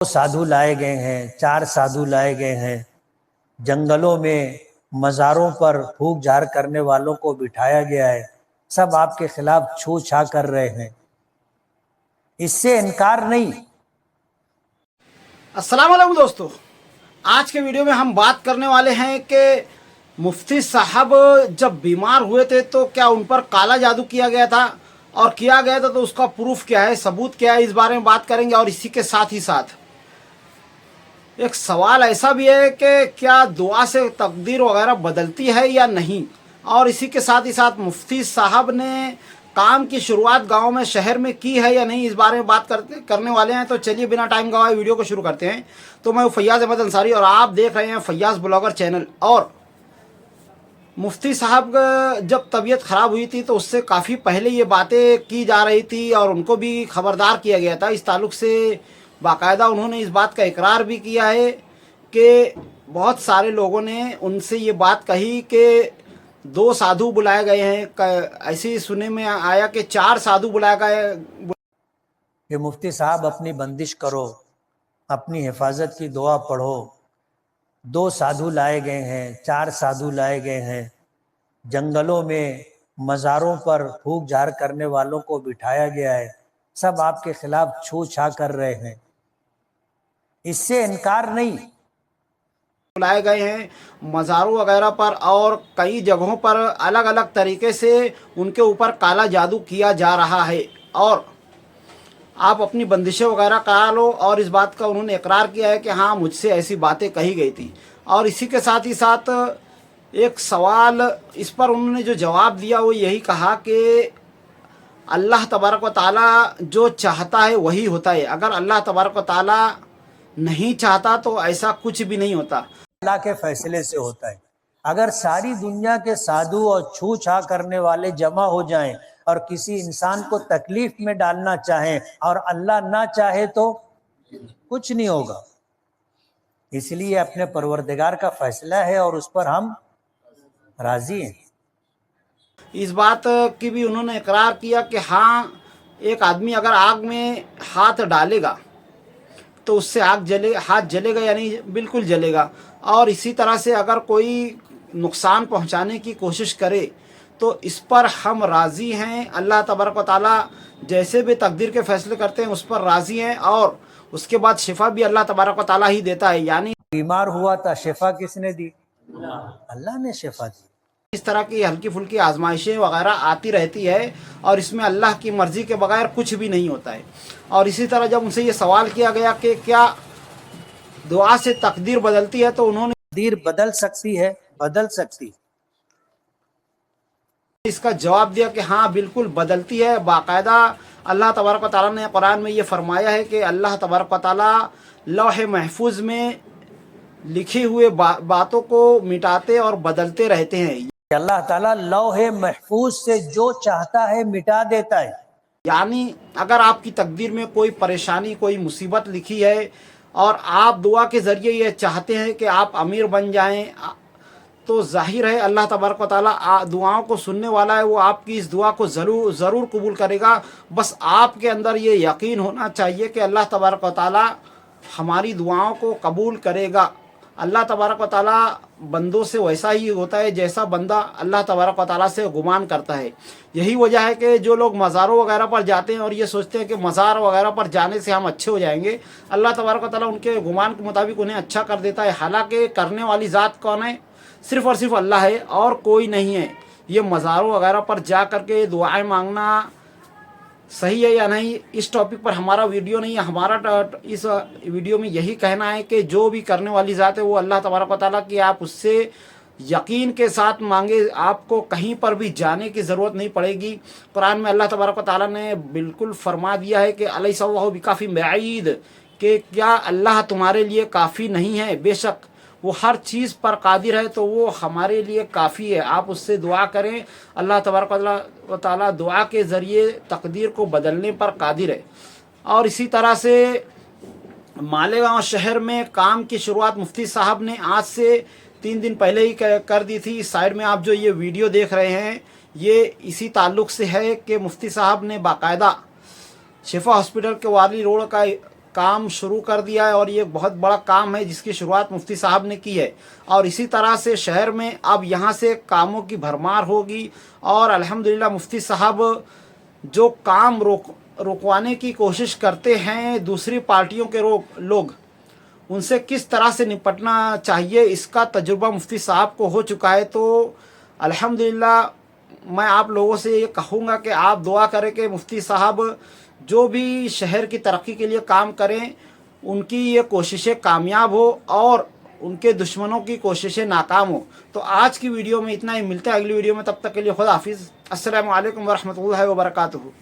साधु लाए गए हैं, 4 साधु लाए गए हैं, जंगलों में मज़ारों पर फूंक झाड़ करने वालों को बिठाया गया है, सब आपके खिलाफ छू छा कर रहे हैं, इससे इनकार नहीं। अस्सलाम वालेकुम दोस्तों, आज के वीडियो में हम बात करने वाले हैं कि मुफ्ती साहब जब बीमार हुए थे तो क्या उन पर काला जादू किया गया था, और किया गया था तो उसका प्रूफ क्या है, सबूत क्या है, इस बारे में बात करेंगे। और इसी के साथ ही साथ एक सवाल ऐसा भी है कि क्या दुआ से तकदीर वगैरह बदलती है या नहीं। और इसी के साथ ही साथ मुफ्ती साहब ने काम की शुरुआत गांव में शहर में की है या नहीं, इस बारे में बात करने वाले हैं। तो चलिए बिना टाइम गवाए वीडियो को शुरू करते हैं। तो मैं फैयाज अहमद अंसारी और आप देख रहे हैं फैयाज ब्लॉगर चैनल। और मुफ्ती साहब जब तबीयत ख़राब हुई थी तो उससे काफ़ी पहले ये बातें की जा रही थी और उनको भी खबरदार किया गया था इस ताल्लुक़ से। बाकायदा उन्होंने इस बात का इकरार भी किया है कि बहुत सारे लोगों ने उनसे ये बात कही कि 2 साधु बुलाए गए हैं। ऐसे सुनने में आया कि 4 साधु बुलाए गए। कि मुफ्ती साहब अपनी बंदिश करो, अपनी हिफाजत की दुआ पढ़ो, 2 साधु लाए गए हैं, 4 साधु लाए गए हैं, जंगलों में मज़ारों पर फूंक झाड़ करने वालों को बिठाया गया है, सब आपके खिलाफ छू छा कर रहे हैं, इससे इनकार नहीं। बुलाए गए हैं मज़ारों वगैरह पर और कई जगहों पर अलग अलग तरीके से उनके ऊपर काला जादू किया जा रहा है, और आप अपनी बंदिशें वगैरह करा लो। और इस बात का उन्होंने इकरार किया है कि हाँ, मुझसे ऐसी बातें कही गई थी। और इसी के साथ ही साथ एक सवाल इस पर उन्होंने जो जवाब दिया वो यही कहा कि अल्लाह तबारक व ताला जो चाहता है वही होता है, अगर अल्लाह तबारक व ताला नहीं चाहता तो ऐसा कुछ भी नहीं होता। अल्लाह के फैसले से होता है। अगर सारी दुनिया के साधु और छू छा करने वाले जमा हो जाएं और किसी इंसान को तकलीफ में डालना चाहें और अल्लाह ना चाहे तो कुछ नहीं होगा। इसलिए अपने परवरदिगार का फैसला है और उस पर हम राजी हैं। इस बात की भी उन्होंने इकरार किया कि हाँ, एक आदमी अगर आग में हाथ डालेगा तो उससे हाथ जलेगा, यानी बिल्कुल जलेगा। और इसी तरह से अगर कोई नुकसान पहुंचाने की कोशिश करे तो इस पर हम राज़ी हैं। अल्लाह तबारक व ताला जैसे भी तकदीर के फैसले करते हैं उस पर राज़ी हैं, और उसके बाद शिफा भी अल्लाह तबारक व ताला ही देता है। यानी बीमार हुआ था, शिफा किसने दी? अल्लाह ने शिफा दी। इस तरह की हल्की फुल्की आजमाइशें वगैरह आती रहती है और इसमें अल्लाह की मर्ज़ी के बगैर कुछ भी नहीं होता है। और इसी तरह जब उनसे ये सवाल किया गया कि क्या दुआ से तकदीर बदलती है, तो उन्होंने तकदीर बदल सकती है, बदल सकती। इसका जवाब दिया कि हाँ, बिल्कुल बदलती है। बाकायदा अल्लाह तबारक व ताला ने कुरान में ये फरमाया है कि अल्लाह तबारक व ताला लौह महफूज में लिखी हुए बातों को मिटाते और बदलते रहते हैं। अल्लाह ताला लौहे महफूज से जो चाहता है मिटा देता है। यानी अगर आपकी तकदीर में कोई परेशानी, कोई मुसीबत लिखी है और आप दुआ के ज़रिए ये चाहते हैं कि आप अमीर बन जाएं, तो जाहिर है अल्लाह तबारक व ताला दुआओं को सुनने वाला है। वो आपकी इस दुआ को ज़रूर कबूल करेगा। बस आपके अंदर ये यकीन होना चाहिए कि अल्लाह तबारक व ताला हमारी दुआओं को कबूल करेगा। अल्लाह तबारक व ताला बंदों से वैसा ही होता है जैसा बंदा अल्लाह तबारक व ताला से गुमान करता है। यही वजह है कि जो लोग मज़ारों वगैरह पर जाते हैं और ये सोचते हैं कि मज़ार वगैरह पर जाने से हम अच्छे हो जाएंगे, अल्लाह तबारक व ताला उनके गुमान के मुताबिक उन्हें अच्छा कर देता है। हालांकि करने वाली ज़ात कौन है? सिर्फ़ और सिर्फ अल्लाह है और कोई नहीं है। ये मज़ारों वगैरह पर जा कर के दुआएँ मांगना सही है या नहीं, इस टॉपिक पर हमारा वीडियो नहीं है। हमारा इस वीडियो में यही कहना है कि जो भी करने वाली ज़ात है वो अल्लाह तबारक व तआला की, आप उससे यकीन के साथ मांगे, आपको कहीं पर भी जाने की ज़रूरत नहीं पड़ेगी। कुरान में अल्लाह तबारक व तआला ने बिल्कुल फरमा दिया है कि अलैहिस्सलाहु बिकाफ़ी बईद, कि क्या अल्लाह तुम्हारे लिए काफ़ी नहीं है? बेशक वो हर चीज़ पर कादिर है, तो वो हमारे लिए काफ़ी है। आप उससे दुआ करें, अल्लाह तबारक व तआला दुआ के ज़रिए तकदीर को बदलने पर कादिर है। और इसी तरह से मालेगांव शहर में काम की शुरुआत मुफ्ती साहब ने आज से 3 दिन पहले ही कर दी थी। इस साइड में आप जो ये वीडियो देख रहे हैं ये इसी ताल्लुक़ से है कि मुफ्ती साहब ने बाकायदा शिफा हॉस्पिटल के वाली रोड का काम शुरू कर दिया है और ये बहुत बड़ा काम है जिसकी शुरुआत मुफ्ती साहब ने की है। और इसी तरह से शहर में अब यहाँ से कामों की भरमार होगी और अल्हम्दुलिल्लाह मुफ्ती साहब जो काम रुकवाने की कोशिश करते हैं दूसरी पार्टियों के लोग, उनसे किस तरह से निपटना चाहिए इसका तजुर्बा मुफ्ती साहब को हो चुका है। तो अल्हम्दुलिल्लाह मैं आप लोगों से ये कहूँगा कि आप दुआ करें कि मुफ्ती साहब जो भी शहर की तरक्की के लिए काम करें उनकी ये कोशिशें कामयाब हो और उनके दुश्मनों की कोशिशें नाकाम हो। तो आज की वीडियो में इतना ही, मिलते हैं अगली वीडियो में, तब तक के लिए खुदा हाफिज़। अस्सलामु अलैकुम वरहमतुल्लाहि वबरकातुहू।